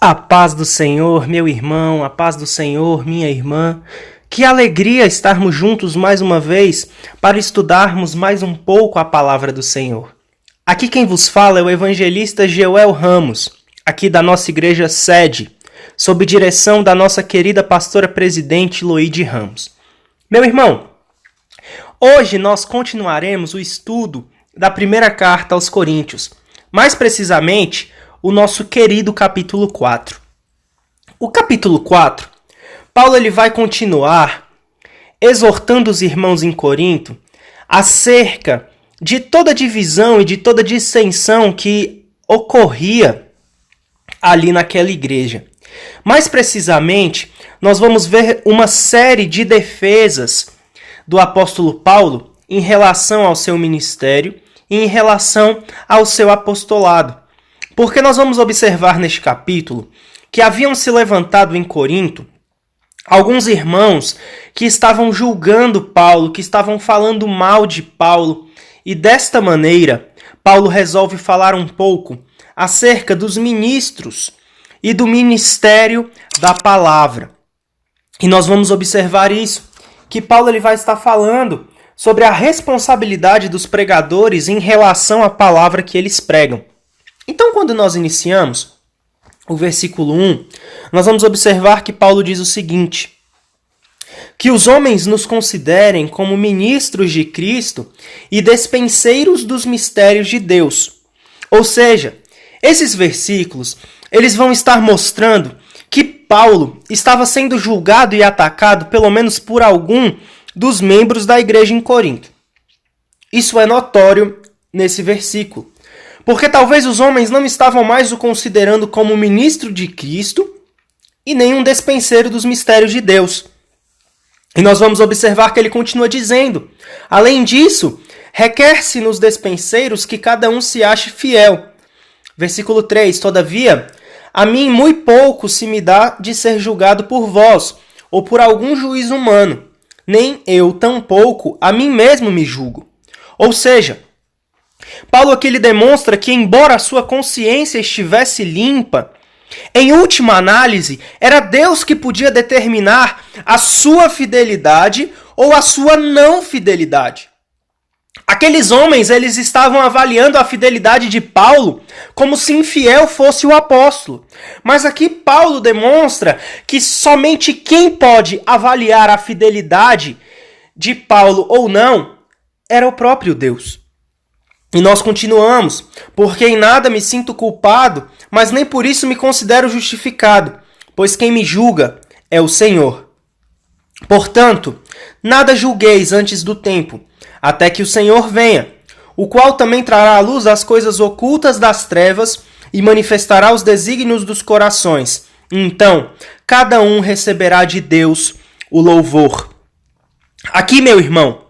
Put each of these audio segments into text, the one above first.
A paz do Senhor, meu irmão, a paz do Senhor, minha irmã. Que alegria estarmos juntos mais uma vez para estudarmos mais um pouco a palavra do Senhor. Aqui quem vos fala é o evangelista Geuel Ramos, aqui da nossa igreja sede, sob direção da nossa querida pastora presidente Loide Ramos. Meu irmão, hoje nós continuaremos o estudo da primeira carta aos Coríntios, mais precisamente o nosso querido capítulo 4. O capítulo 4, Paulo ele vai continuar exortando os irmãos em Corinto acerca de toda divisão e de toda dissensão que ocorria ali naquela igreja. Mais precisamente, nós vamos ver uma série de defesas do apóstolo Paulo em relação ao seu ministério e em relação ao seu apostolado. Porque nós vamos observar neste capítulo que haviam se levantado em Corinto alguns irmãos que estavam julgando Paulo, que estavam falando mal de Paulo. E desta maneira, Paulo resolve falar um pouco acerca dos ministros e do ministério da palavra. E nós vamos observar isso, que Paulo ele vai estar falando sobre a responsabilidade dos pregadores em relação à palavra que eles pregam. Então, quando nós iniciamos o versículo 1, nós vamos observar que Paulo diz o seguinte: que os homens nos considerem como ministros de Cristo e despenseiros dos mistérios de Deus. Ou seja, esses versículos, eles vão estar mostrando que Paulo estava sendo julgado e atacado pelo menos por algum dos membros da igreja em Corinto. Isso é notório nesse versículo. Porque talvez os homens não estavam mais o considerando como ministro de Cristo e nem um despenseiro dos mistérios de Deus. E nós vamos observar que ele continua dizendo: além disso, requer-se nos despenseiros que cada um se ache fiel. Versículo 3: todavia, a mim muito pouco se me dá de ser julgado por vós, ou por algum juiz humano, nem eu tampouco a mim mesmo me julgo. Ou seja, Paulo aqui ele demonstra que, embora a sua consciência estivesse limpa, em última análise, era Deus que podia determinar a sua fidelidade ou a sua não fidelidade. Aqueles homens, eles estavam avaliando a fidelidade de Paulo como se infiel fosse o apóstolo. Mas aqui Paulo demonstra que somente quem pode avaliar a fidelidade de Paulo ou não era o próprio Deus. E nós continuamos: porque em nada me sinto culpado, mas nem por isso me considero justificado, pois quem me julga é o Senhor. Portanto, nada julgueis antes do tempo, até que o Senhor venha, o qual também trará à luz as coisas ocultas das trevas e manifestará os desígnios dos corações. Então, cada um receberá de Deus o louvor. Aqui, meu irmão,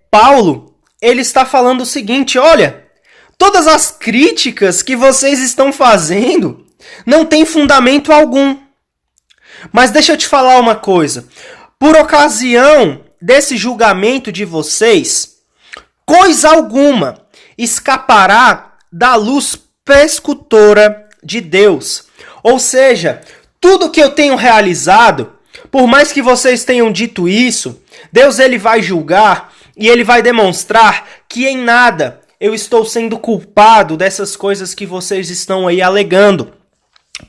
Paulo ele está falando o seguinte: olha, todas as críticas que vocês estão fazendo não têm fundamento algum. Mas deixa eu te falar uma coisa. Por ocasião desse julgamento de vocês, coisa alguma escapará da luz perscutora de Deus. Ou seja, tudo que eu tenho realizado, por mais que vocês tenham dito isso, Deus ele vai julgar e ele vai demonstrar que em nada eu estou sendo culpado dessas coisas que vocês estão aí alegando.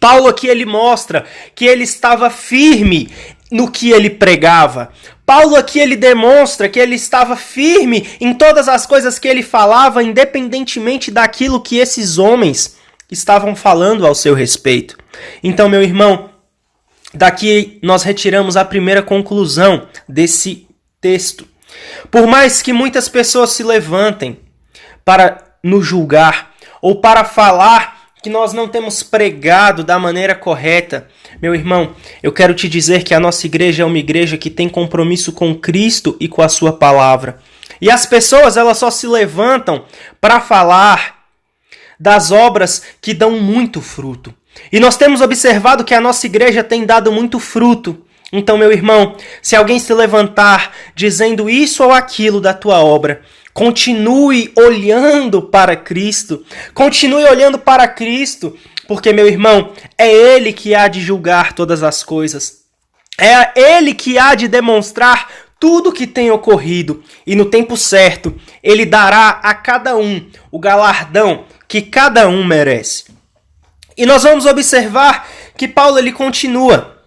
Paulo aqui ele mostra que ele estava firme no que ele pregava. Paulo aqui ele demonstra que ele estava firme em todas as coisas que ele falava, independentemente daquilo que esses homens estavam falando ao seu respeito. Então, meu irmão, daqui nós retiramos a primeira conclusão desse texto. Por mais que muitas pessoas se levantem para nos julgar ou para falar que nós não temos pregado da maneira correta, meu irmão, eu quero te dizer que a nossa igreja é uma igreja que tem compromisso com Cristo e com a sua palavra. E as pessoas, elas só se levantam para falar das obras que dão muito fruto. E nós temos observado que a nossa igreja tem dado muito fruto. Então, meu irmão, se alguém se levantar dizendo isso ou aquilo da tua obra, continue olhando para Cristo. Continue olhando para Cristo, Porque, meu irmão, é Ele que há de julgar todas as coisas. É Ele que há de demonstrar tudo o que tem ocorrido. E no tempo certo, Ele dará a cada um o galardão que cada um merece. E nós vamos observar que Paulo ele continua.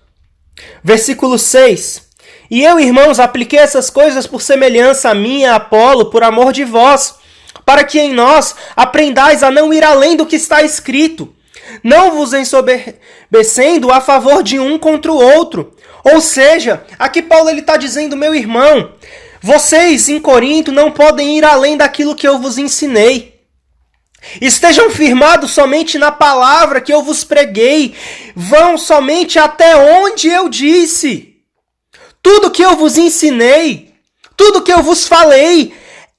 Versículo 6. E eu, irmãos, apliquei essas coisas por semelhança a mim e a Apolo, por amor de vós, para que em nós aprendais a não ir além do que está escrito, não vos ensoberbecendo a favor de um contra o outro. Ou seja, aqui Paulo está dizendo, meu irmão, vocês em Corinto não podem ir além daquilo que eu vos ensinei. Estejam firmados somente na palavra que eu vos preguei, vão somente até onde eu disse. Tudo que eu vos ensinei, tudo que eu vos falei,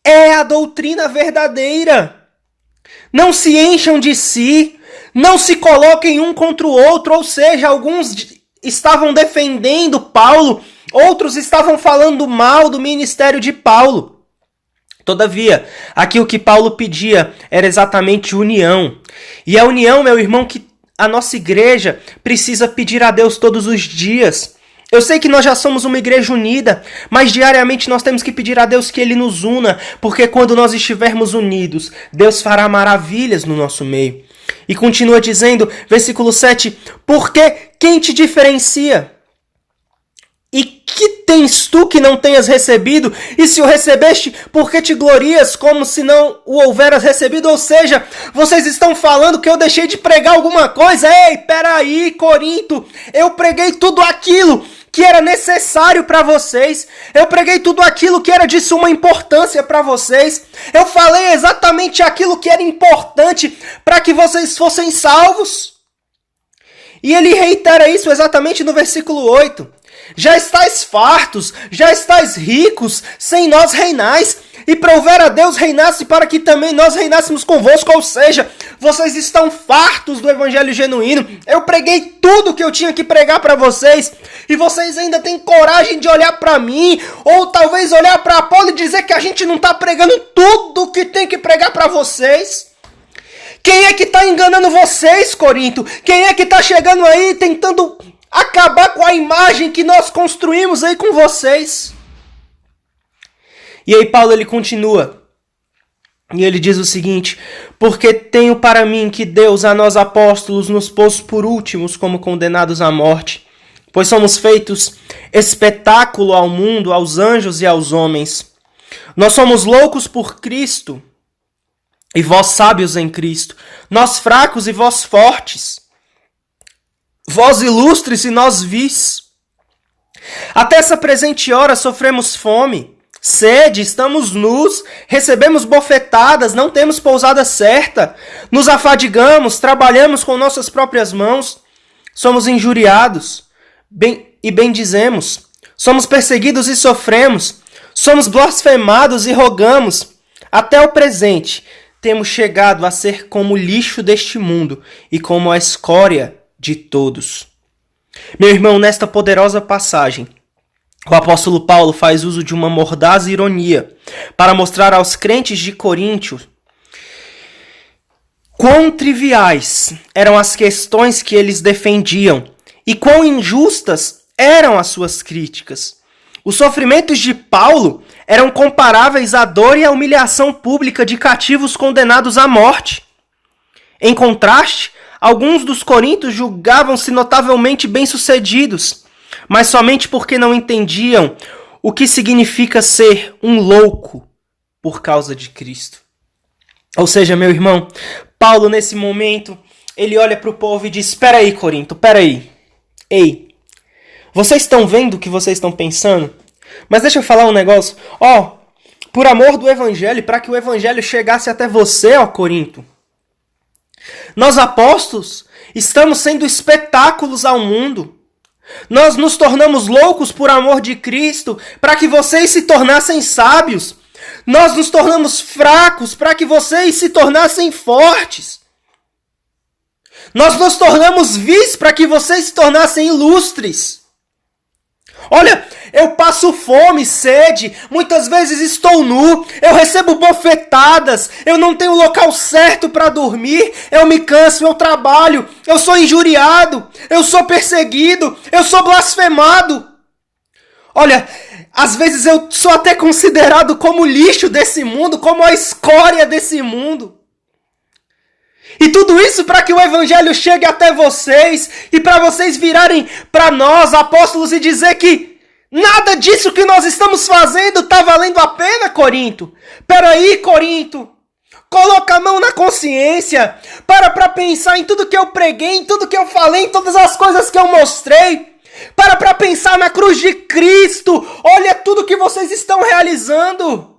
é a doutrina verdadeira. Não se encham de si, não se coloquem um contra o outro, ou seja, alguns estavam defendendo Paulo, outros estavam falando mal do ministério de Paulo. Todavia, aqui o que Paulo pedia era exatamente união. E a união, meu irmão, que a nossa igreja precisa pedir a Deus todos os dias. Eu sei que nós já somos uma igreja unida, mas diariamente nós temos que pedir a Deus que Ele nos una, porque quando nós estivermos unidos, Deus fará maravilhas no nosso meio. E continua dizendo, versículo 7, porque quem te diferencia? E que tens tu que não tenhas recebido? E se o recebeste, por que te glorias como se não o houveras recebido? Ou seja, vocês estão falando que eu deixei de pregar alguma coisa? Ei, peraí, Corinto, eu preguei tudo aquilo que era necessário para vocês. Eu preguei tudo aquilo que era de suma importância para vocês. Eu falei exatamente aquilo que era importante para que vocês fossem salvos. E ele reitera isso exatamente no versículo 8. Já estáis fartos, já estáis ricos, sem nós reinais, e prover a Deus reinasse para que também nós reinássemos convosco, ou seja, vocês estão fartos do evangelho genuíno. Eu preguei tudo que eu tinha que pregar para vocês, e vocês ainda têm coragem de olhar para mim, ou talvez olhar para Apolo e dizer que a gente não está pregando tudo que tem que pregar para vocês. Quem é que está enganando vocês, Corinto? Quem é que está chegando aí tentando acabar com a imagem que nós construímos aí com vocês? E aí Paulo ele continua. E ele diz o seguinte: porque tenho para mim que Deus a nós apóstolos nos pôs por últimos como condenados à morte, pois somos feitos espetáculo ao mundo, aos anjos e aos homens. Nós somos loucos por Cristo, e vós sábios em Cristo. Nós fracos e vós fortes. Vós ilustres e nós vis. Até essa presente hora sofremos fome, sede, estamos nus, recebemos bofetadas, não temos pousada certa, nos afadigamos, trabalhamos com nossas próprias mãos, somos injuriados, bem dizemos, somos perseguidos e sofremos, somos blasfemados e rogamos. Até o presente temos chegado a ser como o lixo deste mundo e como a escória de todos. Meu irmão, nesta poderosa passagem, o apóstolo Paulo faz uso de uma mordaz ironia para mostrar aos crentes de Corinto quão triviais eram as questões que eles defendiam e quão injustas eram as suas críticas. Os sofrimentos de Paulo eram comparáveis à dor e à humilhação pública de cativos condenados à morte. Em contraste, alguns dos coríntios julgavam-se notavelmente bem-sucedidos, mas somente porque não entendiam o que significa ser um louco por causa de Cristo. Ou seja, meu irmão, Paulo nesse momento, ele olha para o povo e diz: espera aí, Corinto, espera aí. Ei, vocês estão vendo o que vocês estão pensando? Mas deixa eu falar um negócio. Por amor do evangelho, para que o evangelho chegasse até você, Corinto, nós apóstolos estamos sendo espetáculos ao mundo. Nós nos tornamos loucos por amor de Cristo para que vocês se tornassem sábios. Nós nos tornamos fracos para que vocês se tornassem fortes. Nós nos tornamos vis para que vocês se tornassem ilustres. Olha, eu passo fome, sede, muitas vezes estou nu, eu recebo bofetadas, eu não tenho local certo para dormir, eu me canso, eu trabalho, eu sou injuriado, eu sou perseguido, eu sou blasfemado. Olha, às vezes eu sou até considerado como lixo desse mundo, como a escória desse mundo. E tudo isso para que o evangelho chegue até vocês e para vocês virarem para nós, apóstolos, e dizer que nada disso que nós estamos fazendo está valendo a pena, Corinto. Peraí, Corinto. Coloca a mão na consciência. Para pensar em tudo que eu preguei, em tudo que eu falei, em todas as coisas que eu mostrei. Para pensar na cruz de Cristo. Olha tudo que vocês estão realizando.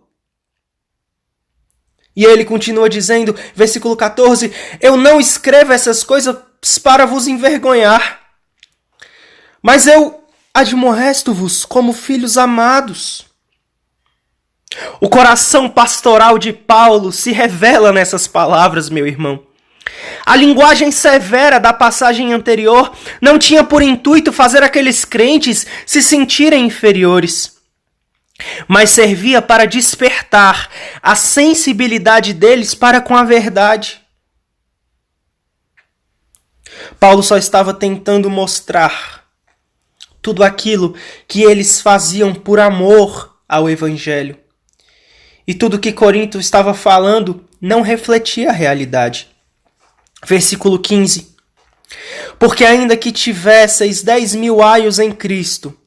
E ele continua dizendo, versículo 14, eu não escrevo essas coisas para vos envergonhar, mas eu admoesto-vos como filhos amados. O coração pastoral de Paulo se revela nessas palavras, meu irmão. A linguagem severa da passagem anterior não tinha por intuito fazer aqueles crentes se sentirem inferiores, mas servia para despertar a sensibilidade deles para com a verdade. Paulo só estava tentando mostrar tudo aquilo que eles faziam por amor ao Evangelho. E tudo que Corinto estava falando não refletia a realidade. Versículo 15. Porque ainda que tivesseis 10.000 aios em Cristo,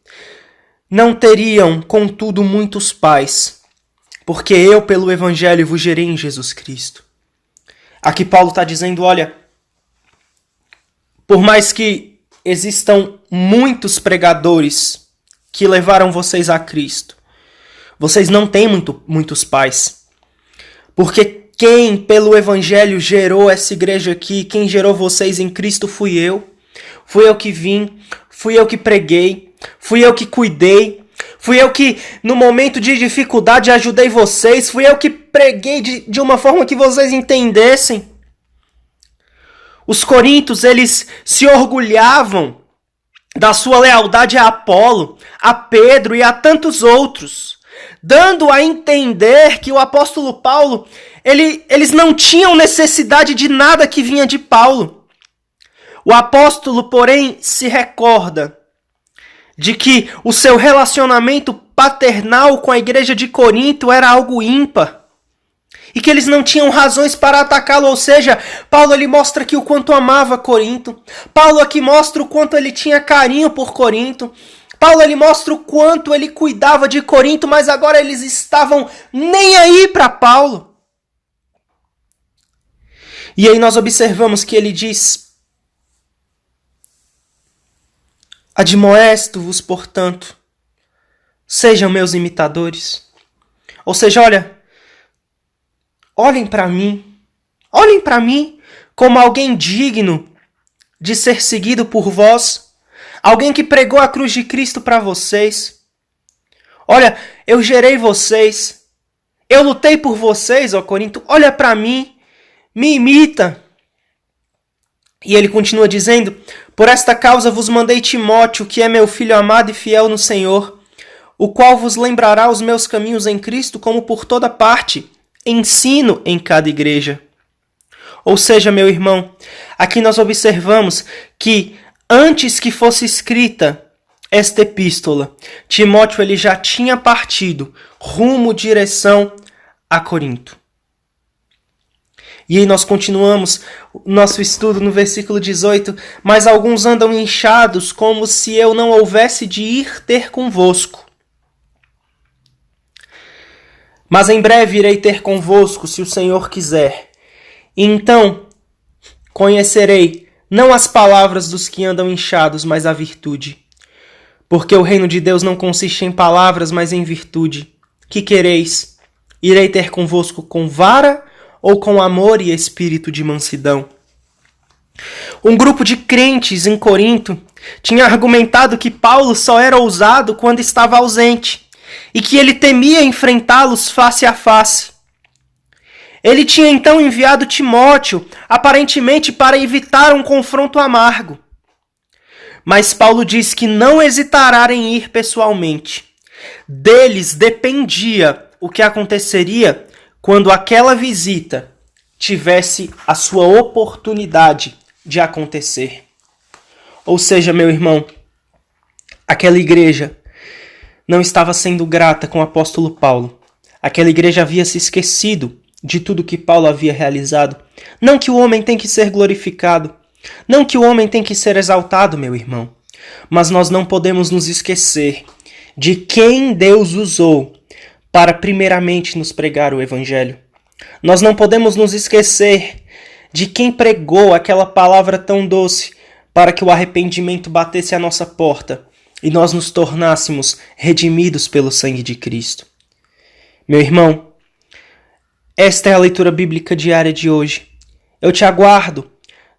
não teriam, contudo, muitos pais, porque eu, pelo Evangelho, vos gerei em Jesus Cristo. Aqui Paulo está dizendo, olha, por mais que existam muitos pregadores que levaram vocês a Cristo, vocês não têm muitos pais. Porque quem, pelo Evangelho, gerou essa igreja aqui, quem gerou vocês em Cristo fui eu. Fui eu que vim, fui eu que preguei, fui eu que cuidei, fui eu que, no momento de dificuldade, ajudei vocês, fui eu que preguei de uma forma que vocês entendessem. Os coríntios, eles se orgulhavam da sua lealdade a Apolo, a Pedro e a tantos outros, dando a entender que o apóstolo Paulo, eles não tinham necessidade de nada que vinha de Paulo. O apóstolo, porém, se recorda de que o seu relacionamento paternal com a igreja de Corinto era algo ímpar e que eles não tinham razões para atacá-lo, ou seja, Paulo ele mostra aqui o quanto amava Corinto, Paulo aqui mostra o quanto ele tinha carinho por Corinto, Paulo ele mostra o quanto ele cuidava de Corinto, mas agora eles estavam nem aí para Paulo. E aí nós observamos que ele diz: admoesto-vos, portanto, sejam meus imitadores. Ou seja, olhem para mim como alguém digno de ser seguido por vós, alguém que pregou a cruz de Cristo para vocês. Olha, eu gerei vocês, eu lutei por vocês, ó Corinto, olha para mim, me imita. E ele continua dizendo: por esta causa vos mandei Timóteo, que é meu filho amado e fiel no Senhor, o qual vos lembrará os meus caminhos em Cristo, como por toda parte ensino em cada igreja. Ou seja, meu irmão, aqui nós observamos que antes que fosse escrita esta epístola, Timóteo ele já tinha partido rumo direção a Corinto. E aí nós continuamos o nosso estudo no versículo 18. Mas alguns andam inchados, como se eu não houvesse de ir ter convosco. Mas em breve irei ter convosco, se o Senhor quiser. E então conhecerei não as palavras dos que andam inchados, mas a virtude. Porque o reino de Deus não consiste em palavras, mas em virtude. Que quereis? Irei ter convosco com vara ou com amor e espírito de mansidão? Um grupo de crentes em Corinto tinha argumentado que Paulo só era ousado quando estava ausente e que ele temia enfrentá-los face a face. Ele tinha então enviado Timóteo, aparentemente para evitar um confronto amargo. Mas Paulo diz que não hesitará em ir pessoalmente. Deles dependia o que aconteceria quando aquela visita tivesse a sua oportunidade de acontecer. Ou seja, meu irmão, aquela igreja não estava sendo grata com o apóstolo Paulo. Aquela igreja havia se esquecido de tudo que Paulo havia realizado. Não que o homem tem que ser glorificado, não que o homem tem que ser exaltado, meu irmão, mas nós não podemos nos esquecer de quem Deus usou para primeiramente nos pregar o evangelho. Nós não podemos nos esquecer de quem pregou aquela palavra tão doce para que o arrependimento batesse à nossa porta e nós nos tornássemos redimidos pelo sangue de Cristo. Meu irmão, esta é a leitura bíblica diária de hoje. Eu te aguardo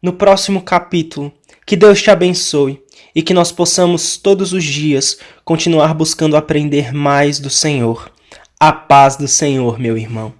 no próximo capítulo. Que Deus te abençoe e que nós possamos todos os dias continuar buscando aprender mais do Senhor. A paz do Senhor, meu irmão.